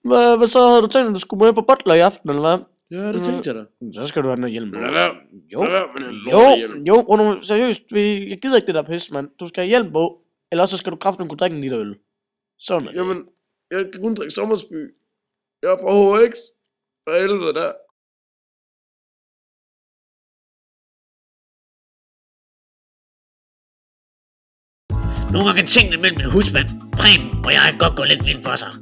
Hvad så? Havde du tænkt, at du skulle med på Butler i aften, eller hvad? Ja, det tænkte jeg da. Så skal du have noget hjelm. Jo, Jo, seriøst, jeg gider ikke det der pis, mand. Du skal have hjelm på, eller også så skal du kraftigt kunne drikke en liter øl. Sådan er det. Jamen, jeg kan kun drikke Sommersby. Jeg er fra HX. For helvede der. Nogle gange kan tingene mellem min husmand, Preben og jeg godt gå lidt vildt for sig.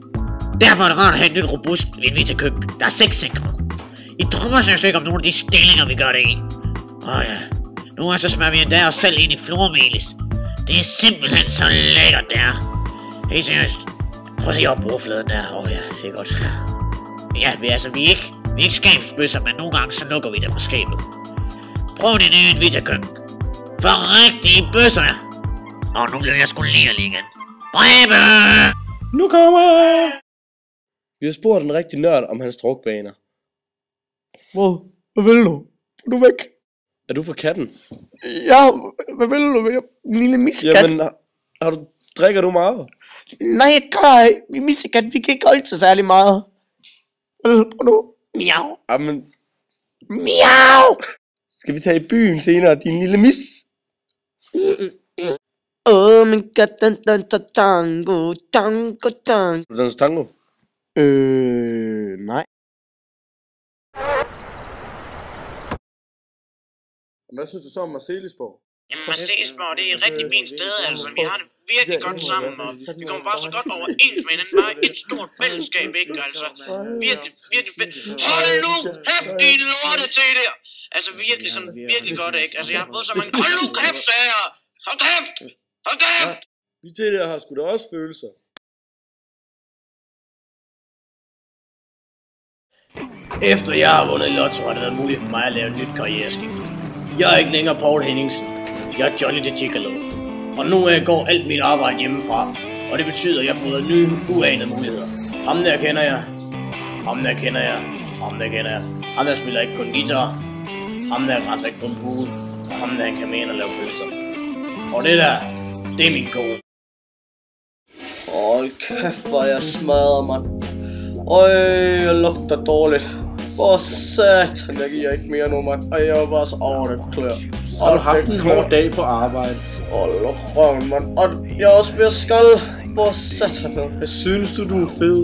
Derfor er det rart at have et nyt robust Vita-køkken, der er sexsikret. I drømmer seriøst ikke om nogle af de stillinger, vi gør det i. Ja, nogle gange så smører vi endda os selv ind i flormelis. Det er simpelthen så lækkert, det er. Helt seriøst. Prøv at se op bordfladen der. Ja, det er godt. Ja, vi er ikke skabsbøsser, men nogle gange så lukker vi det fra skabet. Prøv det nye Vita-køkken. For rigtige bøsser. Nu bliver jeg sgu lige igen. Brebe! Nu kommer jeg! Vi har spurgt en rigtig nørd om hans drukvaner. Hvad vil du? Er du væk? Er du for katten? Ja, hvad vil du? En lille missekat. Jamen, drikker du meget? Nej, jeg gør ikke. Vi missekat, vi kan ikke holde til særlig meget. Prøv nu. Miau. Jamen, Miau. skal vi tage i byen senere, din lille mis? Min kat, den tango. Du danser tango? Nej. Hvad synes du så om Marcelisborg? Jamen, Marselisborg, det er et rigtig fint sted, altså. Vi har det virkelig godt sammen, og vi kommer bare så godt overens med hinanden. Bare et stort fællesskab, ikke? Altså, virkelig fedt. Hold nu kæft, din lorte til der! Altså, virkelig godt, ikke? Altså, jeg har fået så mange... Hold nu kæft, sagde jeg! Hold kæft! Hold kæft! Vi til der har sgu da også følelser. Efter jeg har vundet lotto, har det været muligt for mig at lave et nyt karriereskift. Jeg er ikke længere Paul Henningsen. Jeg er Johnny the Gigolo. Fra nu af går alt mit arbejde hjemmefra, og det betyder, at jeg får nye, uanede muligheder. Ham der kender jeg. Ham der spiller ikke kun guitar. Ham der grænser ikke på en pool. Og ham der kan mene og lave pølser. Og det der, det er min kone. Hold kæft, hvor jeg smadrer, mand. Jeg lugter dårligt. Hvor satan, jeg giver ikke mere nu, mand. Jeg var bare så det klør. Har du haft en hård dag på arbejde? Luk røven, mand. Og jeg er også ved at skalde. Hvor satan nu. Hvad synes du er fed?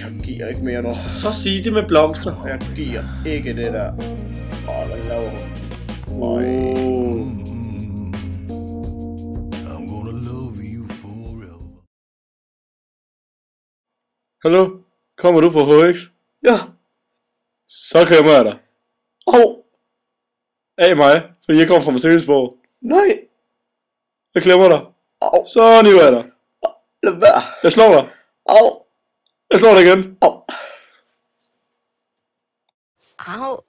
Jeg giver ikke mere nu. Så sig det med blomster. Jeg giver ikke det der. Hvad laver hun? Hallo? Kommer du fra HX? Ja. Så klemmer jeg dig. Af mig, fordi jeg kommer fra Marselisborg. Nej. Jeg klemmer dig. Så niver jeg dig. Lad være. Jeg slår dig. Jeg slår dig igen. Au.